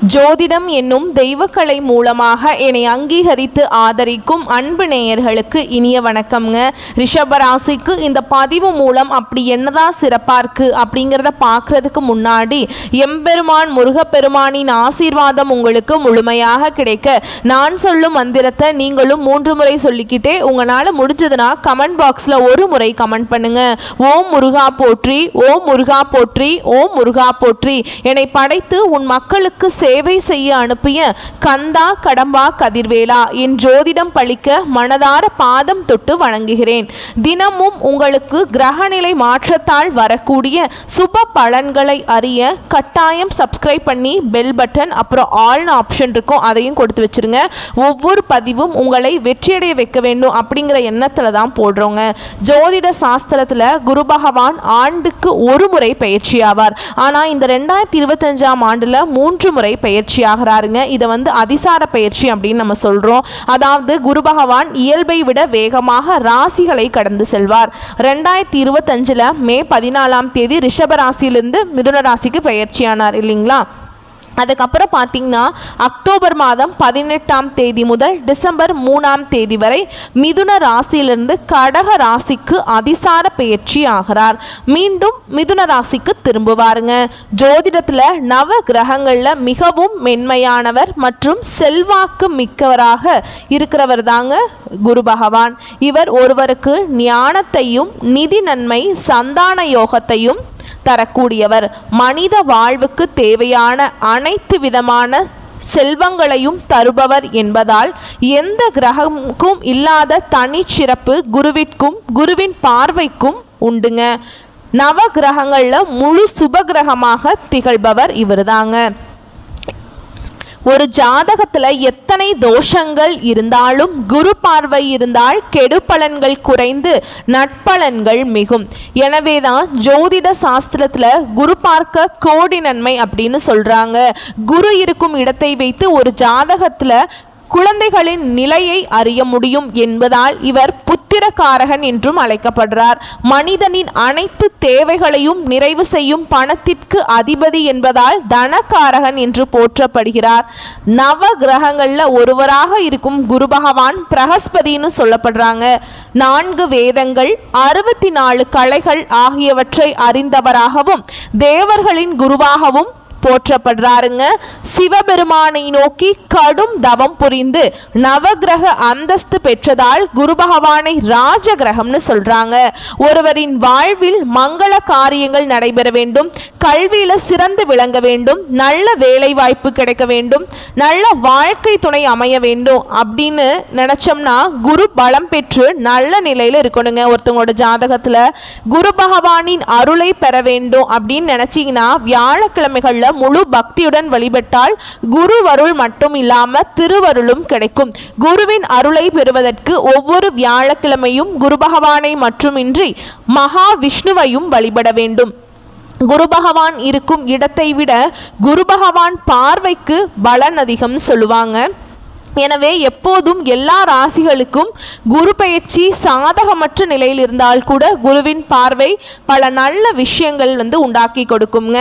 ஜோதிடம் என்னும் தெய்வக்கலை மூலமாக என்னை அங்கீகரித்து ஆதரிக்கும் அன்பு நேயர்களுக்கு இனிய வணக்கம்ங்க. ரிஷபராசிக்கு இந்த பதிவு மூலம் அப்படி என்னதான் சிறப்பாக இருக்குது அப்படிங்கிறத பார்க்குறதுக்கு முன்னாடி எம்பெருமான் முருகப்பெருமானின் ஆசீர்வாதம் உங்களுக்கு முழுமையாக கிடைக்க நான் சொல்லும் மந்திரத்தை நீங்களும் 3 முறை சொல்லிக்கிட்டே உங்களால் முடிஞ்சதுன்னா கமெண்ட் பாக்ஸில் ஒரு முறை கமெண்ட் பண்ணுங்க. ஓம் முருகா போற்றி, ஓம் முருகா போற்றி, ஓம் முருகா போற்றி. என்னை படைத்து உன் மக்களுக்கு சேவை செய்ய அனுப்பிய கந்தா கடம்பா கதிர்வேலா, என் ஜோதிடம் பழிக்க மனதார பாதம் தொட்டு வணங்குகிறேன். தினமும் உங்களுக்கு கிரகநிலை மாற்றத்தால் வரக்கூடிய சுப பலன்களை அறிய கட்டாயம் சப்ஸ்கிரைப் பண்ணி பெல் பட்டன் அப்புறம் ஆல்னு ஆப்ஷன் இருக்கும், அதையும் கொடுத்து வச்சிருங்க. ஒவ்வொரு பதிவும் உங்களை வெற்றியடைய வைக்க வேண்டும் அப்படிங்கிற எண்ணத்தில் தான் போடுறோங்க. ஜோதிட சாஸ்திரத்தில் குரு பகவான் ஆண்டுக்கு ஒரு முறை பயிற்சி ஆவார். ஆனால் இந்த 2025ஆம் ஆண்டில் 3 முறை பயிற்சி ஆகிறாருங்க. இதை அதிசார பயிற்சி அப்படின்னு நம்ம சொல்கிறோம். அதாவது குரு பகவான் இயல்பை விட வேகமாக ராசிகளை கடந்து செல்வார். 2025 மே 14ஆம் தேதி ரிஷப ராசியிலிருந்து மிதுன ராசிக்கு பயிற்சியானார் இல்லைங்களா. அதுக்கப்புறம் பார்த்தீங்கன்னா அக்டோபர் மாதம் 18ஆம் தேதி முதல் டிசம்பர் 3ஆம் தேதி வரை மிதுன ராசியிலிருந்து கடக ராசிக்கு அதிசார பயிற்சி ஆகிறார். மீண்டும் மிதுன ராசிக்கு திரும்புவாருங்க. ஜோதிடத்தில் நவ கிரகங்களில் மிகவும் மென்மையானவர் மற்றும் செல்வாக்கு மிக்கவராக இருக்கிறவர் தாங்க குரு பகவான். இவர் ஒருவருக்கு ஞானத்தையும் நிதி நன்மை சந்தான யோகத்தையும் தரக்கூடியவர். மனித வாழ்வுக்கு தேவையான அனைத்து விதமான செல்வங்களையும் தருபவர் என்பதால் எந்த கிரகமுக்கும் இல்லாத தனிச்சிறப்பு குருவிற்கும் குருவின் பார்வைக்கும் உண்டுங்க. நவ கிரகங்களில் முழு சுபகிரகமாக திகழ்பவர் இவர்தாங்க. ஒரு ஜாதகத்தில் எத்தனை தோஷங்கள் இருந்தாலும் குரு பார்வை இருந்தால் கெடு பலன்கள் குறைந்து நட்பலன்கள் மிகும். எனவே தான் ஜோதிட சாஸ்திரத்தில் குரு பார்க்க கோடி நன்மை அப்படின்னு சொல்கிறாங்க. குரு இருக்கும் இடத்தை வைத்து ஒரு ஜாதகத்தில் குழந்தைகளின் நிலையை அறிய முடியும் என்பதால் இவர் புத்திரகாரகன் என்றும் அழைக்கப்படுறார். மனிதனின் அனைத்து தேவைகளையும் நிறைவு செய்யும் பணத்திற்கு அதிபதி என்பதால் தனகாரகன் என்று போற்றப்படுகிறார். நவ கிரகங்களில் ஒருவராக இருக்கும் குரு பகவான் பிரகஸ்பதினு சொல்லப்படுறாங்க. 4 வேதங்கள் 64 கலைகள் ஆகியவற்றை அறிந்தவராகவும் தேவர்களின் குருவாகவும் போற்றப்படுறாருங்க. சிவபெருமானை நோக்கி கடும் தவம் புரிந்து நவகிரக அந்தஸ்து பெற்றதால் குரு பகவானை ராஜ கிரகம்னு சொல்றாங்க. ஒருவரின் வாழ்வில் மங்கள காரியங்கள் நடைபெற வேண்டும், கல்வியில சிறந்து விளங்க வேண்டும், நல்ல வேலை வாய்ப்பு கிடைக்க வேண்டும், நல்ல வாழ்க்கை துணை அமைய வேண்டும் அப்படின்னு நினைச்சோம்னா குரு பலம் பெற்று நல்ல நிலையில இருக்கணுங்க. ஒருத்தவங்களோட ஜாதகத்துல குரு பகவானின் அருளை பெற வேண்டும் அப்படின்னு நினைச்சீங்கன்னா வியாழக்கிழமைகள்ல முழு பக்தியுடன் வழிபட்டால் குரு அருள் மட்டும் இல்லாம திருவருளும் கிடைக்கும். குருவின் அருளை பெறுவதற்கு ஒவ்வொரு வியாழக்கிழமையும் குரு பகவானை மட்டுமின்றி மகா விஷ்ணுவையும் வழிபட வேண்டும். குரு பகவான் இருக்கும் இடத்தை விட குரு பகவான் பார்வைக்கு பலன் அதிகம் சொல்லுவாங்க. எனவே எப்போதும் எல்லா ராசிகளுக்கும் குரு பயிற்சி சாதகமற்ற நிலையில் இருந்தால் கூட குருவின் பார்வை பல நல்ல விஷயங்கள் உண்டாக்கி கொடுக்குங்க.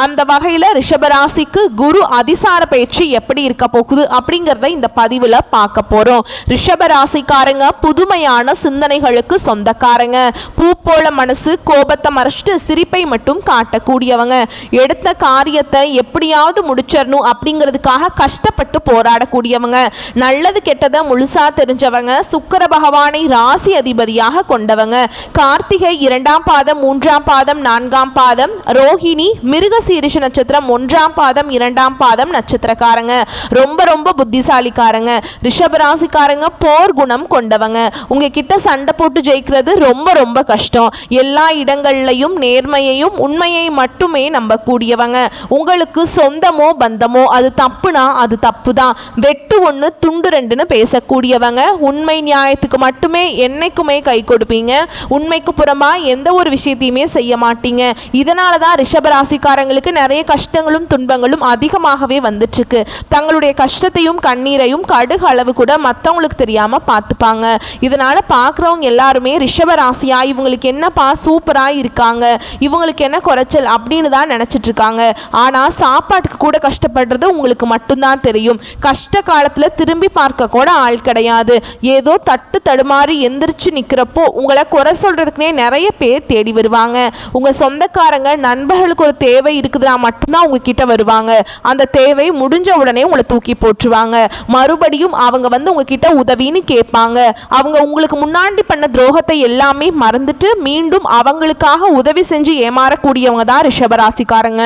அந்த வகையில் ரிஷபராசிக்கு குரு அதிசார பயிற்சி எப்படி இருக்க போகுது அப்படிங்கிறத இந்த பதிவில் பார்க்க போகிறோம். ரிஷபராசிக்காரங்க புதுமையான சிந்தனைகளுக்கு சொந்தக்காரங்க. பூ போல மனசு, கோபத்தை மறைச்சிட்டு சிரிப்பை மட்டும் காட்டக்கூடியவங்க. எடுத்த காரியத்தை எப்படியாவது முடிச்சிடணும் அப்படிங்கிறதுக்காக கஷ்டப்பட்டு போராடக்கூடியவங்க. நல்லது கெட்டதை முழுசா தெரிஞ்சவங்க. சுக்கிர பகவானை ராசி அதிபதியாக கொண்டவங்க. கார்த்திகை 2ஆம் பாதம் 3ஆம் பாதம் 4ஆம் பாதம், ரோஹிணி மிருகசீரிஷ நட்சத்திரம் 1ஆம் பாதம் 2ஆம் பாதம் நட்சத்திரக்காரங்க. ரொம்ப ரொம்ப புத்திசாலிக்காரங்க. ரிஷபராசிக்காரங்க போர் குணம் கொண்டவங்க. உங்ககிட்ட சண்டை போட்டு ஜெயிக்கிறது ரொம்ப ரொம்ப கஷ்டம். எல்லா இடங்கள்லையும் நேர்மையையும் உண்மையை மட்டுமே நம்பக்கூடியவங்க. உங்களுக்கு சொந்தமோ பந்தமோ அது தப்புனா அது தப்பு தான். வெட்டு ஒன்று ஒன்று துண்டு ரெண்டுன்னு பேசக்கூடியவங்க. உண்மை நியாயத்துக்கு மட்டுமே என்னைக்குமே கை கொடுப்பீங்க. உண்மைக்கு புறமா எந்த ஒரு விஷயத்தையுமே செய்ய மாட்டீங்க. இதனால தான் ரிஷபராசிக்காரங்களுக்கு நிறைய கஷ்டங்களும் துன்பங்களும் அதிகமாகவே வந்துட்டுருக்கு. தங்களுடைய கஷ்டத்தையும் கண்ணீரையும் கடுகு அளவு கூட மற்றவங்களுக்கு தெரியாமல் பார்த்துப்பாங்க. இதனால் பார்க்குறவங்க எல்லாருமே ரிஷபராசியா இவங்களுக்கு என்னப்பா சூப்பராக இருக்காங்க, இவங்களுக்கு என்ன குறைச்சல் அப்படின்னு தான் நினச்சிட்டு இருக்காங்க. ஆனால் சாப்பாட்டுக்கு கூட கஷ்டப்படுறது உங்களுக்கு மட்டும்தான் தெரியும். கஷ்ட காலத்தில் திரும்பி பார்க்க கூட ஆள் கிடையாது. ஏதோ தட்டு தடுமாறி எந்திரிச்சு நிற்கிறப்போ உங்களை குறை சொல்கிறதுக்குனே நிறைய பேர் தேடி வருவாங்க. உங்கள் சொந்தக்காரங்க நண்பர்களுக்கு ஒரு தேவை இருக்குதுன்னா மட்டும்தான் உங்ககிட்ட வருவாங்க. அந்த தேவை முடிஞ்ச உடனே உங்களை தூக்கி போட்டுருவாங்க. மறுபடியும் அவங்க வந்து உங்ககிட்ட உதவின்னு கேட்பாங்க. அவங்க உங்களுக்கு முன்னாடி பண்ண துரோகத்தை எல்லாமே மறந்துட்டு மீண்டும் அவங்களுக்காக உதவி செஞ்சு ஏமாறக்கூடியவங்க தான் ரிஷபராசிக்காரங்க.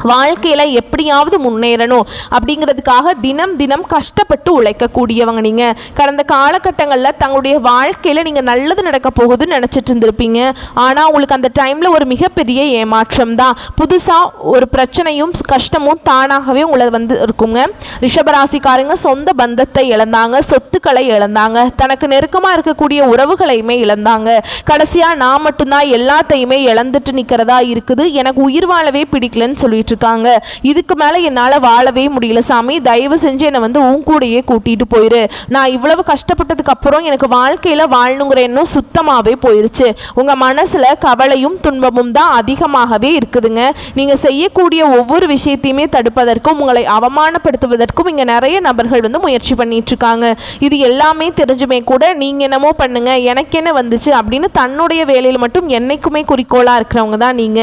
வாழ்க்கையில் எப்படியாவது முன்னேறணும் அப்படிங்கிறதுக்காக தினம் தினம் கஷ்டப்பட்டு உழைக்கக்கூடியவங்க. நீங்கள் கடந்த காலகட்டங்களில் தங்களுடைய வாழ்க்கையில் நீங்கள் நல்லது நடக்க போகுதுன்னு நினச்சிட்டு இருந்திருப்பீங்க. ஆனால் உங்களுக்கு அந்த டைமில் ஒரு மிகப்பெரிய ஏமாற்றம் தான். புதுசாக ஒரு பிரச்சனையும் கஷ்டமும் தானாகவே உங்களை வந்து இருக்குங்க. ரிஷபராசிக்காரங்க சொந்த பந்தத்தை இழந்தாங்க, சொத்துக்களை இழந்தாங்க, தனக்கு நெருக்கமாக இருக்கக்கூடிய உறவுகளையுமே இழந்தாங்க. கடைசியாக நான் மட்டும்தான் எல்லாத்தையுமே இழந்துட்டு நிற்கிறதா இருக்குது, எனக்கு உயிர் வாழவே பிடிக்கலன்னு சொல்லிட்டு இருக்காங்க. இதுக்கு மேல என்னால வாழவே முடியல சாமி, தயவு செஞ்சு என்னை வந்து உன் கூடயே கூட்டிட்டு போயிரு. நான் இவ்வளவு கஷ்டப்பட்டதுக்கு அப்புறம் எனக்கு வாழ்க்கையில வாழணுங்கிற எண்ணம் சுத்தமாவே போயிருச்சு. உங்க மனசுல கவலையும் துன்பமும் தான் அதிகமாகவே இருக்குதுங்க. நீங்க செய்யக்கூடிய ஒவ்வொரு விஷயத்தையுமே தடுப்பதற்கும் உங்களை அவமானப்படுத்துவதற்கும் இங்க நிறைய நபர்கள் வந்து முயற்சி பண்ணிட்டு இருக்காங்க. இது எல்லாமே தெரிஞ்சுமே கூட நீங்க என்னமோ பண்ணுங்க, எனக்கு என்ன வந்துச்சு அப்படின்னு தன்னுடைய வேலையில் மட்டும் என்னைக்குமே குறிக்கோளா இருக்கிறவங்க தான் நீங்க.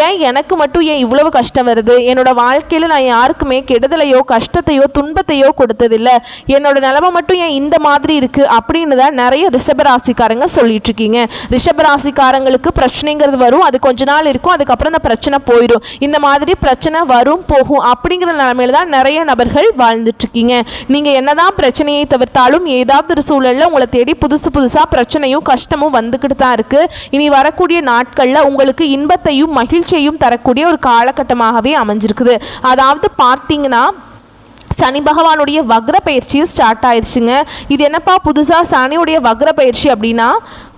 ஏன் எனக்கு மட்டும் ஏன் இவ்வளவு கஷ்டம் வருது, என்னோட வாழ்க்கையில் நான் யாருக்குமே கெடுதலையோ கஷ்டத்தையோ துன்பத்தையோ கொடுத்ததில்லை, என்னோட நிலைமை மட்டும் ஏன் இந்த மாதிரி இருக்குது அப்படின்னு தான் நிறைய ரிஷபராசிக்காரங்க சொல்லிட்டு இருக்கீங்க. ரிஷபராசிக்காரங்களுக்கு பிரச்சனைங்கிறது வரும், அது கொஞ்ச நாள் இருக்கும், அதுக்கப்புறம் அந்த பிரச்சனை போயிடும். இந்த மாதிரி பிரச்சனை வரும் போகும் அப்படிங்கிற நிலைமையில தான் நிறைய நபர்கள் வாழ்ந்துட்டு இருக்கீங்க. நீங்கள் என்னதான் பிரச்சனையை தவிர்த்தாலும் ஏதாவது ஒரு சூழலில் உங்களை தேடி புதுசாக பிரச்சனையும் கஷ்டமும் வந்துக்கிட்டு தான் இருக்குது. இனி வரக்கூடிய நாட்களில் உங்களுக்கு இன்பத்தையும் மகிழ்ச்சியையும் தரக்கூடிய ஒரு காலகட்டமாக அமைஞ்சிருக்குது. அதாவது பார்த்தீங்கன்னா சனி பகவானுடைய வக்ர பயிற்சியும் ஸ்டார்ட் ஆயிடுச்சுங்க. இது என்னப்பா புதுசாக சனியுடைய வக்ர பயிற்சி அப்படின்னா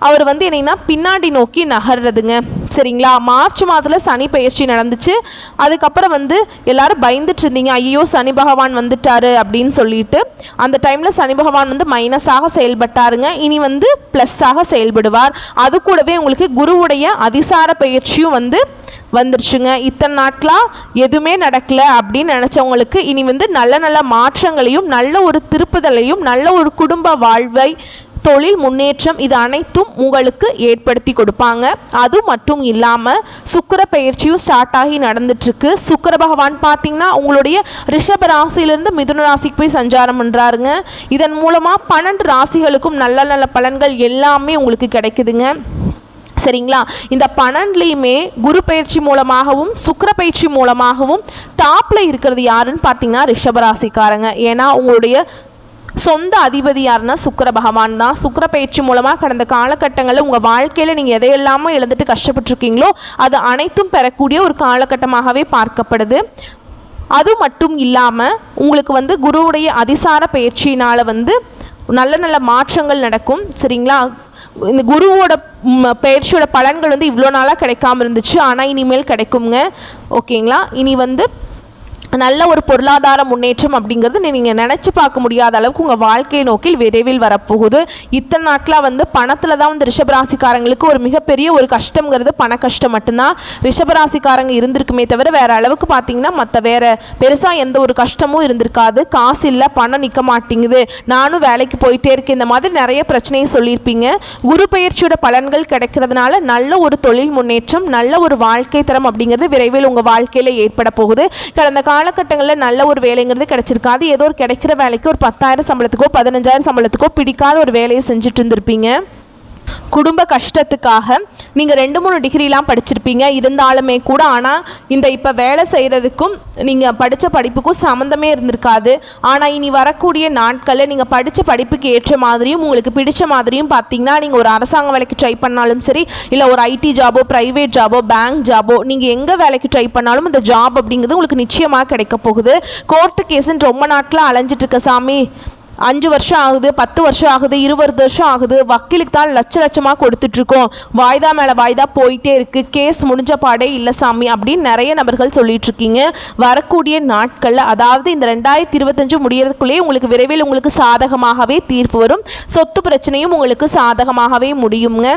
அவர் வந்து என்னன்னா பின்னாடி நோக்கி நகர்றதுங்க. சரிங்களா, மார்ச் மாதத்தில் சனி பயிற்சி நடந்துச்சு. அதுக்கப்புறம் வந்து எல்லாரும் பயந்துட்டு இருந்தீங்க, ஐயோ சனி பகவான் வந்துட்டாரு அப்படின்னு சொல்லிட்டு. அந்த டைமில் சனி பகவான் வந்து மைனஸாக செயல்பட்டாருங்க, இனி வந்து ப்ளஸ்ஸாக செயல்படுவார். அது கூடவே உங்களுக்கு குருவுடைய அதிசார பயிற்சியும் வந்து வந்துருச்சுங்க. இத்தனை நாட்களாக எதுவுமே நடக்கலை அப்படின்னு நினச்சவங்களுக்கு இனி வந்து நல்ல நல்ல மாற்றங்களையும் நல்ல ஒரு திருப்புதலையும் நல்ல ஒரு குடும்ப வாழ்வை தொழில் முன்னேற்றம் இது அனைத்தும் உங்களுக்கு ஏற்படுத்தி கொடுப்பாங்க. அது மட்டும் இல்லாமல் சுக்கிர பயிற்சியும் ஸ்டார்ட் ஆகி நடந்துட்டுருக்கு. சுக்கிர பகவான் பார்த்தீங்கன்னா உங்களுடைய ரிஷப ராசியிலிருந்து மிதுன ராசிக்கு போய் சஞ்சாரம் பண்ணுறாருங்க. இதன் மூலமாக 12 ராசிகளுக்கும் நல்ல நல்ல பலன்கள் எல்லாமே உங்களுக்கு கிடைக்குதுங்க. சரிங்களா, இந்த 12லையுமே குரு பயிற்சி மூலமாகவும் சுக்கிர பயிற்சி மூலமாகவும் டாப்பில் இருக்கிறது யாருன்னு பார்த்தீங்கன்னா ரிஷபராசிக்காரங்க. ஏன்னா உங்களுடைய சொந்த அதிபதி யாருன்னா சுக்கிர பகவான் தான். சுக்கிர பயிற்சி மூலமாக கடந்த காலகட்டங்களில் உங்கள் வாழ்க்கையில் நீங்கள் எதையெல்லாமல் இழந்துட்டு கஷ்டப்பட்டுருக்கீங்களோ அது அனைத்தும் பெறக்கூடிய ஒரு காலகட்டமாகவே பார்க்கப்படுது. அது மட்டும் இல்லாமல் உங்களுக்கு வந்து குருவுடைய அதிசார பயிற்சியினால் வந்து நல்ல நல்ல மாற்றங்கள் நடக்கும். சரிங்களா, இந்த குருவோட பயிற்சியோட பலன்கள் வந்து இவ்வளோ நாளாக கிடைக்காம இருந்துச்சு, ஆனால் இனிமேல் கிடைக்குங்க. ஓகேங்களா, இனி வந்து நல்ல ஒரு பொருளாதார முன்னேற்றம் அப்படிங்கிறது நீங்கள் நினச்சி பார்க்க முடியாத அளவுக்கு உங்கள் வாழ்க்கையை நோக்கில் விரைவில் வரப்போகுது. இத்தனை நாட்களாக வந்து பணத்தில் தான் வந்து ரிஷபராசிக்காரங்களுக்கு ஒரு மிகப்பெரிய ஒரு கஷ்டங்கிறது பண கஷ்டம் மட்டும்தான் ரிஷபராசிக்காரங்க இருந்திருக்குமே தவிர வேறு அளவுக்கு பார்த்தீங்கன்னா மற்ற வேறு பெருசாக எந்த ஒரு கஷ்டமும் இருந்திருக்காது. காசு இல்லை, பணம் நிற்க மாட்டேங்குது, நானும் வேலைக்கு போயிட்டே இருக்கேன், இந்த மாதிரி நிறைய பிரச்சனையை சொல்லியிருப்பீங்க. குரு பயிற்சியோட பலன்கள் கிடைக்கிறதுனால நல்ல ஒரு தொழில் முன்னேற்றம் நல்ல ஒரு வாழ்க்கை தரம் அப்படிங்கிறது விரைவில் உங்கள் வாழ்க்கையில் ஏற்பட போகுது. கடந்த காலகட்டங்களில் நல்ல ஒரு வேலைங்கிறது கிடைச்சிருக்காது. ஏதோ ஒரு கிடைக்கிற வேலைக்கு ஒரு 10,000 சம்பளத்துக்கோ 15,000 சம்பளத்துக்கோ பிடிக்காத ஒரு வேலையை செஞ்சுட்டு இருந்திருப்பீங்க. குடும்ப கஷ்டத்துக்காக நீங்கள் 2-3 டிகிரிலாம் படிச்சிருப்பீங்க, இருந்தாலுமே கூட ஆனால் இந்த இப்போ வேலை செய்கிறதுக்கும் நீங்கள் படித்த படிப்புக்கும் சம்மந்தமே இருந்திருக்காது. ஆனால் இனி வரக்கூடிய நாட்களில் நீங்கள் படித்த படிப்புக்கு ஏற்ற மாதிரியும் உங்களுக்கு பிடிச்ச மாதிரியும் பார்த்தீங்கன்னா நீங்கள் ஒரு அரசாங்க வேலைக்கு ட்ரை பண்ணாலும் சரி, இல்லை ஒரு ஐடி ஜாபோ, ப்ரைவேட் ஜாபோ, பேங்க் ஜாபோ, நீங்கள் எங்கே வேலைக்கு ட்ரை பண்ணாலும் இந்த ஜாப் அப்படிங்கிறது உங்களுக்கு நிச்சயமாக கிடைக்க போகுது. கோர்ட்டு கேஸுன்னு ரொம்ப நாட்களாக அலைஞ்சிட்டு இருக்க சாமி, 5 வருஷம் ஆகுது, 10 வருஷம் ஆகுது, 20 வருஷம் ஆகுது, வக்கீலுக்கு தான் லட்சமாக கொடுத்துட்ருக்கோம், வாய்தா மேலே வாய்தா போயிட்டே இருக்குது, கேஸ் முடிஞ்ச பாடே இல்லை சாமி அப்படின்னு நிறைய நபர்கள் சொல்லிகிட்ருக்கீங்க. வரக்கூடிய நாட்களில், அதாவது இந்த 2025 முடியறதுக்குள்ளேயே உங்களுக்கு விரைவில் உங்களுக்கு சாதகமாகவே தீர்ப்பு வரும். சொத்து பிரச்சனையும் உங்களுக்கு சாதகமாகவே முடியுங்க.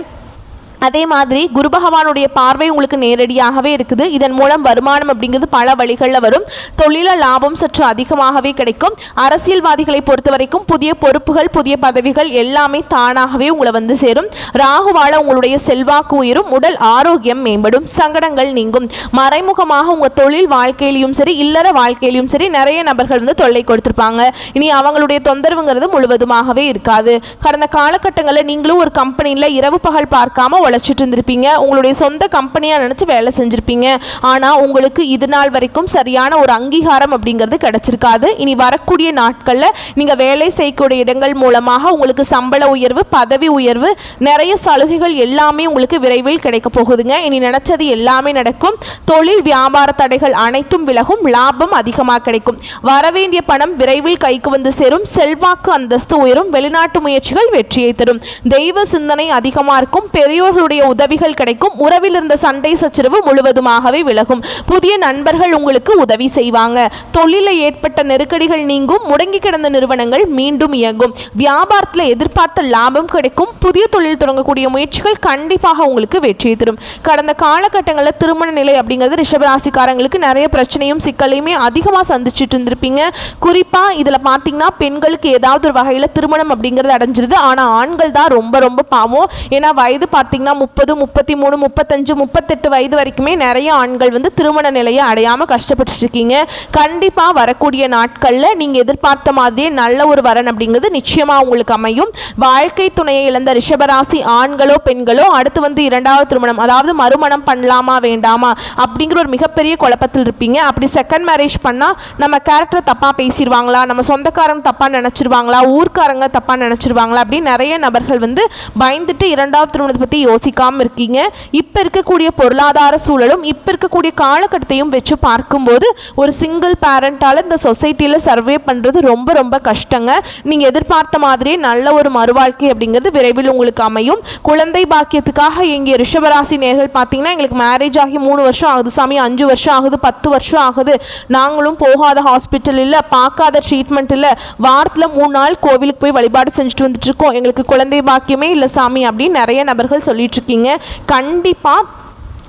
அதே மாதிரி குரு பகவானுடைய பார்வை உங்களுக்கு நேரடியாகவே இருக்குது. இதன் மூலம் வருமானம் அப்படிங்கிறது பல வழிகளில் வரும். தொழில லாபம் சற்று அதிகமாகவே கிடைக்கும். அரசியல்வாதிகளை பொறுத்த வரைக்கும் புதிய பொறுப்புகள், புதிய பதவிகள் எல்லாமே தானாகவே உங்களை வந்து சேரும். ராகுவால உங்களுடைய செல்வாக்கு உயரும், உடல் ஆரோக்கியம் மேம்படும், சங்கடங்கள் நீங்கும். மறைமுகமாக உங்கள் தொழில் வாழ்க்கையிலையும் சரி, இல்லற வாழ்க்கையிலையும் சரி நிறைய நபர்கள் வந்து தொல்லை கொடுத்துருப்பாங்க. இனி அவங்களுடைய தொந்தரவுங்கிறது முழுவதுமாகவே இருக்காது. கடந்த காலகட்டங்களில் நீங்களும் ஒரு கம்பெனியில் இரவு பகல் பார்க்காம உழைச்சிட்டு இருந்திருப்பீங்க. உங்களுடைய சொந்த கம்பெனியாக நினச்சி வேலை செஞ்சுருப்பீங்க. ஆனால் உங்களுக்கு இது நாள் வரைக்கும் சரியான ஒரு அங்கீகாரம் அப்படிங்கிறது கிடைச்சிருக்காது. இனி வரக்கூடிய நாட்களில் நீங்கள் வேலை செய்யக்கூடிய இடங்கள் மூலமாக உங்களுக்கு சம்பள உயர்வு, பதவி உயர்வு, நிறைய சலுகைகள் எல்லாமே உங்களுக்கு விரைவில் கிடைக்க போகுதுங்க. இனி நினச்சது எல்லாமே நடக்கும். தொழில் வியாபார தடைகள் அனைத்தும் விலகும், லாபம் அதிகமாக கிடைக்கும். வரவேண்டிய பணம் விரைவில் கைக்கு வந்து சேரும், செல்வாக்கு அந்தஸ்து உயரும், வெளிநாட்டு முயற்சிகள் வெற்றியை தரும், தெய்வ சிந்தனை அதிகமாக இருக்கும், பெரியோர்களுடைய உதவிகள் கிடைக்கும், உறவில் இருந்த சண்டை சச்சரவு முழுவதுமாகவே விலகும், புதிய நண்பர்கள் உங்களுக்கு உதவி செய்வாங்க, தொழிலில் ஏற்பட்ட நெருக்கடிகள் நீங்கும், முடங்கி கிடந்த நிறுவனங்கள் மீண்டும் இயங்கும், வியாபாரத்தில் எதிர்பார்த்த லாபம் கிடைக்கும், புதிய தொழில் தொடங்கக்கூடிய முயற்சிகள் கண்டிப்பாக உங்களுக்கு வெற்றியை தரும். கடந்த காலகட்டங்களில் திருமண நிலை அப்படிங்கிறது ரிஷபராசிக்காரங்களுக்கு நிறைய பிரச்சனையும் சிக்கலையுமே அதிகமாக சந்திச்சுட்டு இருந்திருப்பீங்க. குறிப்பாக இதில் பார்த்தீங்கன்னா பெண்களுக்கு ஏதாவது ஒரு வகையில் திருமணம் அப்படிங்கிறது அடைஞ்சிருது. ஆனால் ஆண்கள் தான் ரொம்ப ரொம்ப பாவம். ஏன்னா வயது பார்த்தீங்கன்னா 30, 33, 35, 38 வயது வரைக்குமே நிறைய ஆண்கள் வந்து திருமண நிலையை அடையாமல் கஷ்டப்பட்டு இருக்கீங்க. கண்டிப்பாக வரக்கூடிய நாட்களில் நீங்கள் எதிர்பார்த்த மாதிரியே நல்ல ஒரு வரன் அப்படிங்கிறது நிச்சயமாக உங்களுக்கு அமையும். வாழ்க்கை துணையை இழந்த ரிஷபராசி ஆண்களோ பெண்களோ அடுத்து வந்து 2வது திருமணம், அதாவது மறுமணம் பண்ணலாமா வேண்டாமா அப்படிங்கிற ஒரு மிகப்பெரிய குழப்பத்தில் இருப்பீங்க. அப்படி செகண்ட் மேரேஜ் பண்ணால் நம்ம கேரக்டர் தப்பாக பேசிடுவாங்களா, நம்ம சொந்தக்காரங்க தப்பாக நினச்சிருவாங்களா, ஊர்க்காரங்க தப்பாக நினச்சிருவாங்களா அப்படின்னு நிறைய நபர்கள் வந்து பயந்துட்டு 2வது திருமணத்தை பற்றி யோசிக்காமல் இருக்கீங்க. இப்போ இருக்கக்கூடிய பொருளாதார சூழலும் இப்போ இருக்கக்கூடிய காலகட்டத்தையும் வச்சு பார்க்கும்போது ஒரு சிங்கிள் பேரண்டால் இந்த சொசைட்டியில் சர்வே பண்ணுறது ரொம்ப ரொம்ப கஷ்டங்க. நீங்கள் எதிர்பார்த்த மாதிரியே நல்ல ஒரு மறுவாழ்க்கை அப்படிங்கிறது விரைவில் உங்களுக்கு அமையும். குழந்தை பாக்கியத்துக்காக எங்கள் ரிஷபராசி நேர்கள் பார்த்தீங்கன்னா எங்களுக்கு மேரேஜ் ஆகி 3 வருஷம் ஆகுது சாமி, 5 வருஷம் ஆகுது, 10 வருஷம் ஆகுது, நாங்களும் போகாத ஹாஸ்பிட்டல் இல்லை, பார்க்காத ட்ரீட்மெண்ட் இல்லை, வாரத்தில் 3 நாள் கோவிலுக்கு போய் வழிபாடு செஞ்சுட்டு வந்துட்டு இருக்கோம், எங்களுக்கு குழந்தை பாக்கியமே இல்லை சாமி அப்படின்னு நிறைய நபர்கள் சொல்லிட்டு இருக்கீங்க. கண்டிப்பாக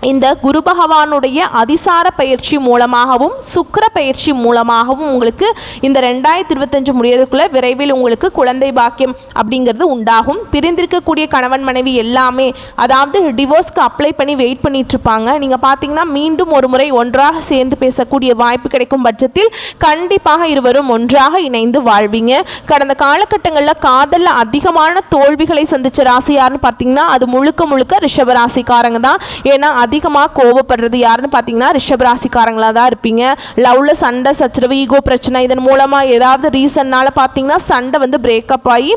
இந்த குரு பகவானுடைய அதிசார பயிற்சி மூலமாகவும் சுக்கிர பயிற்சி மூலமாகவும் உங்களுக்கு இந்த 2025 முடியறதுக்குள்ளே விரைவில் உங்களுக்கு குழந்தை பாக்கியம் அப்படிங்கிறது உண்டாகும். பிரிந்திருக்கக்கூடிய கணவன் மனைவி எல்லாமே, அதாவது டிவோர்ஸ்க்கு அப்ளை பண்ணி வெயிட் பண்ணிட்டு இருப்பாங்க. நீங்கள் பார்த்தீங்கன்னா மீண்டும் ஒரு முறை ஒன்றாக சேர்ந்து பேசக்கூடிய வாய்ப்பு கிடைக்கும் பட்சத்தில் கண்டிப்பாக இருவரும் ஒன்றாக இணைந்து வாழ்வீங்க. கடந்த காலகட்டங்களில் காதலில் அதிகமான தோல்விகளை சந்தித்த ராசி யாருன்னு பார்த்தீங்கன்னா அது முழுக்க முழுக்க ரிஷபராசிக்காரங்க தான். ஏன்னா அதிகமாக கோபப்படுறது யாருன்னு பார்த்தீங்கன்னா ரிஷபராசிக்காரங்களாக தான் இருப்பீங்க. லவ்வில் சண்டை சச்சரவு, ஈகோ பிரச்சனை, இதன் மூலமாக ஏதாவது ரீசன்னால் பார்த்தீங்கன்னா சண்டை வந்து பிரேக்கப் ஆகி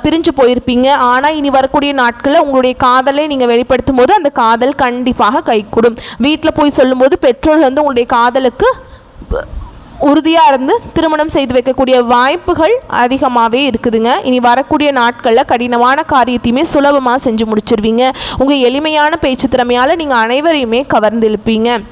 பிரிஞ்சு போயிருப்பீங்க. ஆனால் இனி வரக்கூடிய நாட்களில் உங்களுடைய காதலை நீங்கள் வெளிப்படுத்தும் போது அந்த காதல் கண்டிப்பாக கைகூடும். வீட்டில் போய் சொல்லும்போது பெற்றோர்கள் வந்து உங்களுடைய காதலுக்கு உறுதியாக இருந்து திருமணம் செய்து வைக்கக்கூடிய வாய்ப்புகள் அதிகமாகவே இருக்குதுங்க. இனி வரக்கூடிய நாட்களில் கடினமான காரியத்தையுமே சுலபமாக செஞ்சு முடிச்சிருவீங்க. உங்கள் எளிமையான பேச்சு திறமையால் நீங்கள் அனைவரையுமே கவர்ந்து இழுப்பீங்க.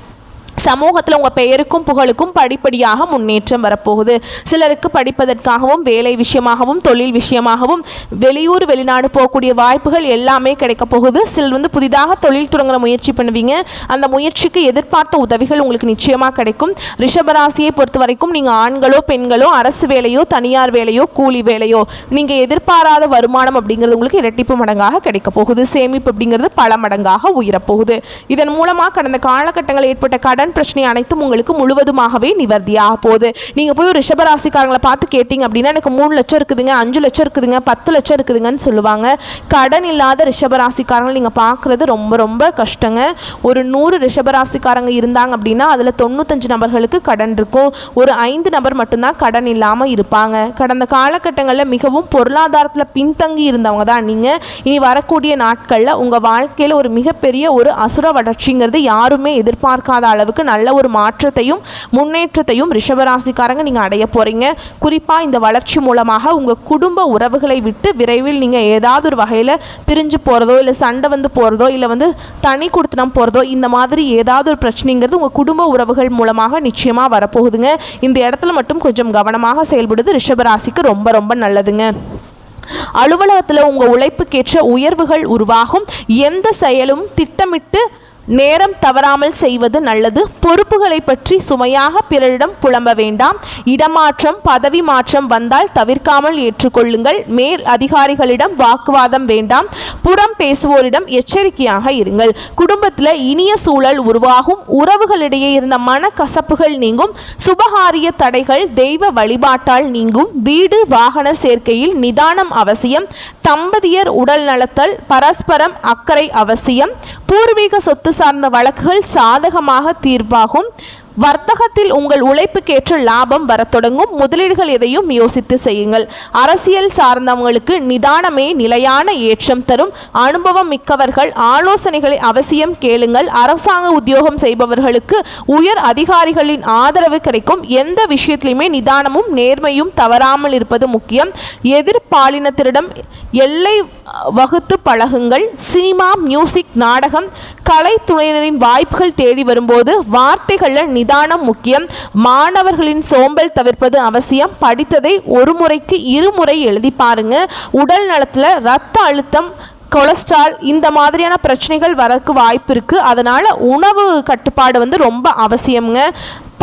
சமூகத்தில் உங்கள் பெயருக்கும் புகழுக்கும் படிப்படியாக முன்னேற்றம் வரப்போகுது. சிலருக்கு படிப்பதற்காகவும் வேலை விஷயமாகவும் தொழில் விஷயமாகவும் வெளியூர் வெளிநாடு போகக்கூடிய வாய்ப்புகள் எல்லாமே கிடைக்க போகுது. சிலர் வந்து புதிதாக தொழில் தொடங்குற முயற்சி பண்ணுவீங்க. அந்த முயற்சிக்கு எதிர்பார்த்த உதவிகள் உங்களுக்கு நிச்சயமாக கிடைக்கும். ரிஷபராசியை பொறுத்த வரைக்கும் நீங்கள் ஆண்களோ பெண்களோ அரசு வேலையோ தனியார் வேலையோ கூலி வேலையோ நீங்கள் எதிர்பாராத வருமானம் அப்படிங்கிறது உங்களுக்கு இரட்டிப்பு மடங்காக கிடைக்க போகுது. சேமிப்பு அப்படிங்கிறது பல மடங்காக உயரப்போகுது. இதன் மூலமாக கடந்த காலகட்டங்களில் ஏற்பட்ட கடன் கடன் பிரச்சனை அனைத்தும் உங்களுக்கு முழுவதுமாகவே நிவர்த்தியாக போகுது. நீங்கள் போய் ஒரு ரிஷபராசிக்காரங்களை பார்த்து கேட்டிங்க அப்படின்னா எனக்கு 3 லட்சம் இருக்குதுங்க, 5 லட்சம் இருக்குதுங்க, 10 லட்சம் இருக்குதுங்கன்னு சொல்லுவாங்க. கடன் இல்லாத ரிஷபராசிக்காரங்களை நீங்கள் பார்க்குறது ரொம்ப ரொம்ப கஷ்டங்க. ஒரு 100 ரிஷபராசிக்காரங்க இருந்தாங்க அப்படின்னா அதில் 95 நபர்களுக்கு கடன் இருக்கும். ஒரு 5 நபர் மட்டும்தான் கடன் இல்லாமல் இருப்பாங்க. கடந்த காலகட்டங்களில் மிகவும் பொருளாதாரத்தில் பின்தங்கி இருந்தவங்க தான் நீங்கள். இனி வரக்கூடிய நாட்களில் உங்கள் வாழ்க்கையில் ஒரு மிகப்பெரிய ஒரு அசுர வளர்ச்சிங்கிறது யாருமே எதிர்பார்க்காத அளவுக்கு நல்ல ஒரு மாற்றத்தையும் முன்னேற்றத்தையும் ரிஷபராசிக்காரங்க நீங்கள் அடைய போகிறீங்க. குறிப்பாக இந்த வளர்ச்சி மூலமாக உங்கள் குடும்ப உறவுகளை விட்டு விரைவில் நீங்கள் ஏதாவது ஒரு வகையில் பிரிஞ்சு போகிறதோ இல்லை சண்டை வந்து போகிறதோ இல்லை தனி கொடுத்தனம் போகிறதோ இந்த மாதிரி ஏதாவது ஒரு பிரச்சனைங்கிறது உங்கள் குடும்ப உறவுகள் மூலமாக நிச்சயமாக வரப்போகுதுங்க. இந்த இடத்துல மட்டும் கொஞ்சம் கவனமாக செயல்படுது ரிஷபராசிக்கு ரொம்ப ரொம்ப நல்லதுங்க. அலுவலகத்தில் உங்கள் உழைப்புக்கேற்ற உயர்வுகள் உருவாகும். எந்த செயலும் திட்டமிட்டு நேரம் தவறாமல் செய்வது நல்லது. பொறுப்புகளை பற்றி சுமையாக பிறரிடம் புலம்ப வேண்டாம். இடமாற்றம் பதவி மாற்றம் வந்தால் தவிர்க்காமல் ஏற்றுக்கொள்ளுங்கள். மேல் அதிகாரிகளிடம் வாக்குவாதம் வேண்டாம். புறம் பேசுவோரிடம் எச்சரிக்கையாக இருங்கள். குடும்பத்தில் இனிய சூழல் உருவாகும். உறவுகளிடையே இருந்த மனக்கசப்புகள் நீங்கும். சுபகாரிய தடைகள் தெய்வ வழிபாட்டால் நீங்கும். வீடு வாகன சேர்க்கையில் நிதானம் அவசியம். தம்பதியர் உடல் நலத்தல் பரஸ்பரம் அக்கறை அவசியம். பூர்வீக சொத்து சார்ந்த வழக்குகள் சாதகமாக தீர்வாகும். வர்த்தகத்தில் உங்கள் உழைப்புக்கேற்ற லாபம் வரத் தொடங்கும். முதலீடுகள் எதையும் யோசித்து செய்யுங்கள். அரசியல் சார்ந்தவங்களுக்கு நிதானமே நிலையான ஏற்றம் தரும். அனுபவம் மிக்கவர்கள் ஆலோசனைகளை அவசியம் கேளுங்கள். அரசாங்க உத்தியோகம் செய்பவர்களுக்கு உயர் அதிகாரிகளின் ஆதரவு கிடைக்கும். எந்த விஷயத்திலுமே நிதானமும் நேர்மையும் தவறாமல் இருப்பது முக்கியம். எதிர்பாலினத்திடம் எல்லை வகுத்து பழகுங்கள். சினிமா மியூசிக் நாடகம் கலைத்துறையினரின் வாய்ப்புகள் தேடி வரும்போது வார்த்தைகளில் நிதானம் முக்கியம். மாணவர்களின் சோம்பல் தவிர்ப்பது அவசியம். படித்ததை ஒரு முறைக்கு 2 முறை எழுதி பாருங்க. உடல் நலத்தில் இரத்த அழுத்தம் கொலஸ்ட்ரால் இந்த மாதிரியான பிரச்சனைகள் வரக்கு வாய்ப்பு இருக்குது. அதனால் உணவு கட்டுப்பாடு ரொம்ப அவசியம்ங்க.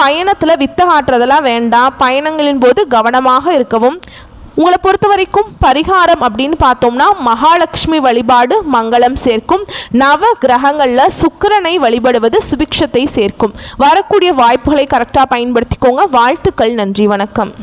பயணத்தில் வித்த காட்டுறதெல்லாம் வேண்டாம். பயணங்களின் போது கவனமாக இருக்கவும். உங்களை பொறுத்த வரைக்கும் பரிகாரம் அப்படின்னு பார்த்தோம்னா மகாலட்சுமி வழிபாடு மங்களம் சேர்க்கும். நவ கிரகங்களில் சுக்கிரனை வழிபடுவது சுபிக்ஷத்தை சேர்க்கும். வரக்கூடிய வாய்ப்புகளை கரெக்டாக பயன்படுத்திக்கோங்க. வாழ்த்துக்கள். நன்றி. வணக்கம்.